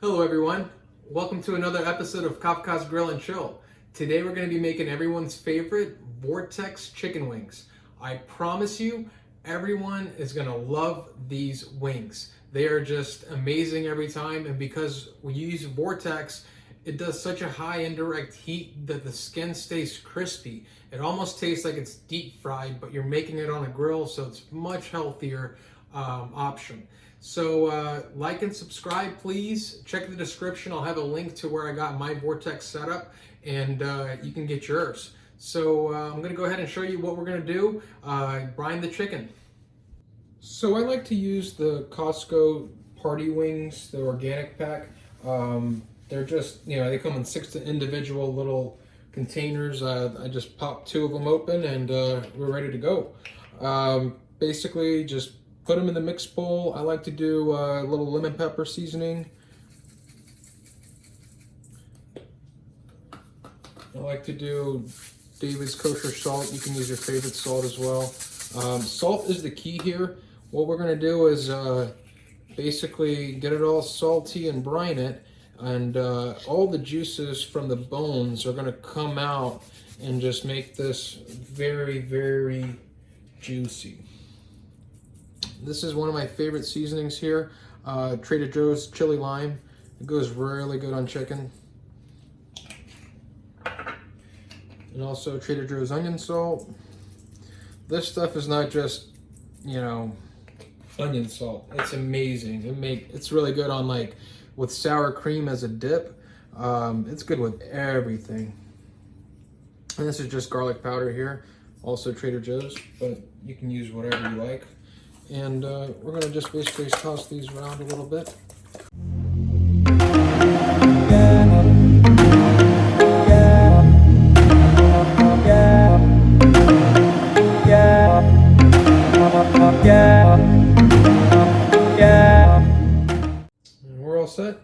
Hello everyone, welcome to another episode of Kafka's Grill and Chill. Today we're going to be making everyone's favorite Vortex chicken wings. I promise you, everyone is going to love these wings. They are just amazing every time, and because we use Vortex, it does such a high indirect heat that the skin stays crispy. It almost tastes like it's deep fried, but you're making it on a grill, so it's much healthier option. So like and subscribe, please. Check the description. I'll have a link to where I got my Vortex setup, and you can get yours. So I'm going to go ahead and show you what we're going to do. Brine the chicken. So I like to use the Costco party wings, the organic pack. They're just, they come in 6 individual little containers. I just pop 2 of them open, and we're ready to go. Basically, just put them in the mix bowl. I like to do a little lemon pepper seasoning. I like to do David's kosher salt. You can use your favorite salt as well. Salt is the key here. What we're going to do is basically get it all salty and brine it, and all the juices from the bones are going to come out and just make this very, very juicy. This is one of my favorite seasonings here, Trader Joe's chili lime. It goes really good on chicken. And also Trader Joe's onion salt. This stuff is not just, onion salt. It's amazing. It's really good on with sour cream as a dip. It's good with everything. And this is just garlic powder here, also Trader Joe's, but you can use whatever you like. And we're going to just basically toss these around a little bit. And we're all set.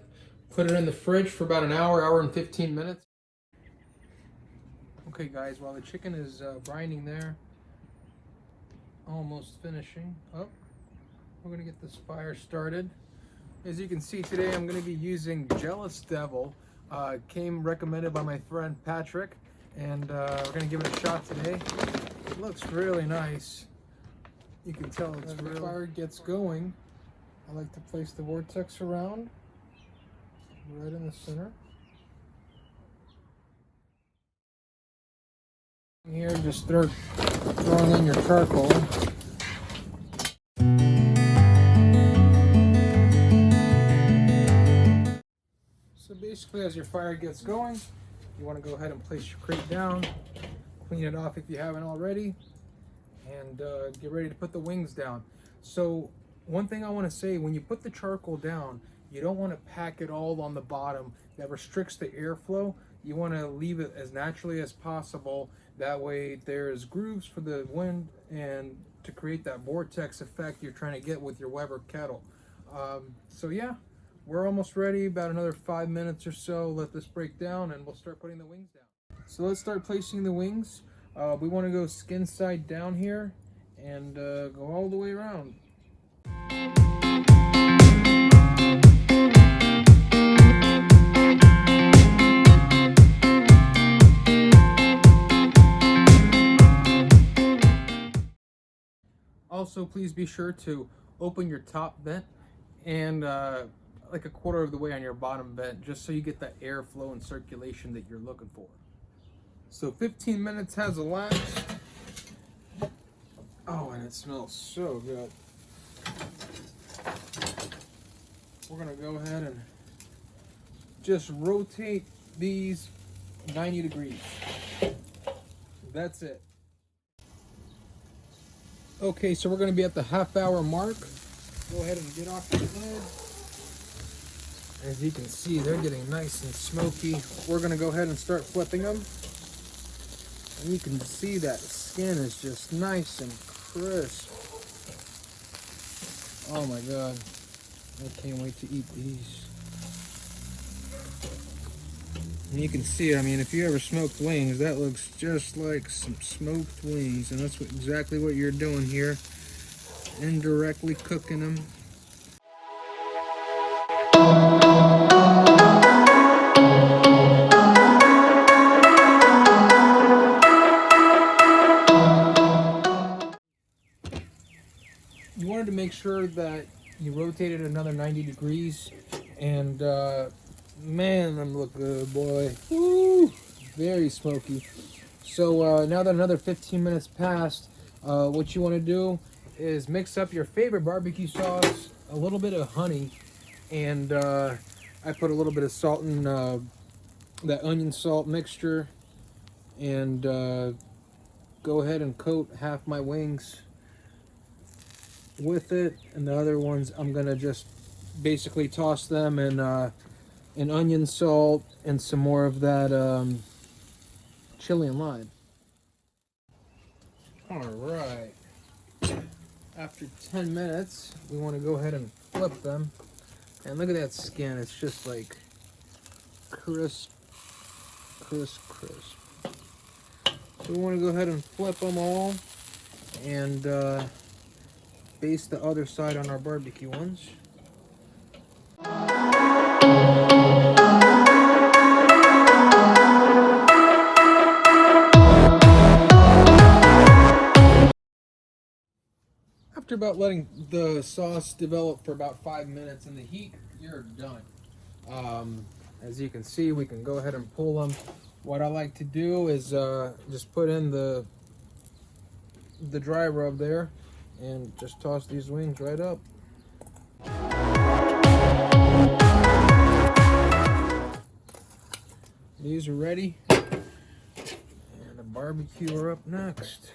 Put it in the fridge for about an hour and 15 minutes. Okay guys, while the chicken is brining there, almost finishing up, we're going to get this fire started. As you can see today, I'm going to be using Jealous Devil. Came recommended by my friend Patrick, and we're going to give it a shot today. It looks really nice. You can tell it's real. As the fire gets going, I like to place the Vortex around right in the center. Here, just start throwing in your charcoal. So basically, as your fire gets going, you want to go ahead and place your crate down, clean it off if you haven't already, and get ready to put the wings down. So one thing I want to say, when you put the charcoal down, you don't want to pack it all on the bottom. That restricts the airflow. You want to leave it as naturally as possible. That way there's grooves for the wind and to create that vortex effect you're trying to get with your Weber kettle. So yeah, we're almost ready. About another 5 minutes or so. Let this break down and we'll start putting the wings down. So let's start placing the wings. We want to go skin side down here and go all the way around. Also, please be sure to open your top vent and like a quarter of the way on your bottom vent, just so you get that airflow and circulation that you're looking for. So 15 minutes has elapsed. Oh, and it smells so good. We're gonna go ahead and just rotate these 90 degrees. That's it. Okay, so we're going to be at the half-hour mark. Go ahead and get off the lid. As you can see, they're getting nice and smoky. We're going to go ahead and start flipping them. And you can see that skin is just nice and crisp. Oh my God. I can't wait to eat these. And you can see it. I mean, if you ever smoked wings, that looks just like some smoked wings, and that's exactly what you're doing here, indirectly cooking them. you wanted to make sure that you rotated another 90 degrees, and man, them look good, boy. Woo! Very smoky. So now that another 15 minutes passed, what you want to do is mix up your favorite barbecue sauce, a little bit of honey, and I put a little bit of salt in that onion salt mixture, and go ahead and coat half my wings with it, and the other ones I'm gonna just basically toss them in onion salt and some more of that chili and lime. All right, after 10 minutes we want to go ahead and flip them, and look at that skin. It's just like crisp. So we want to go ahead and flip them all, and baste the other side on our barbecue ones. After about letting the sauce develop for about 5 minutes in the heat, you're done. As you can see, we can go ahead and pull them. What I like to do is just put in the dry rub there and just toss these wings right up. These are ready, and the barbecue are up next.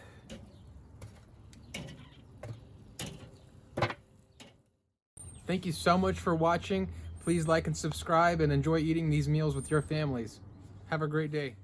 Thank you so much for watching. Please like and subscribe, and enjoy eating these meals with your families. Have a great day.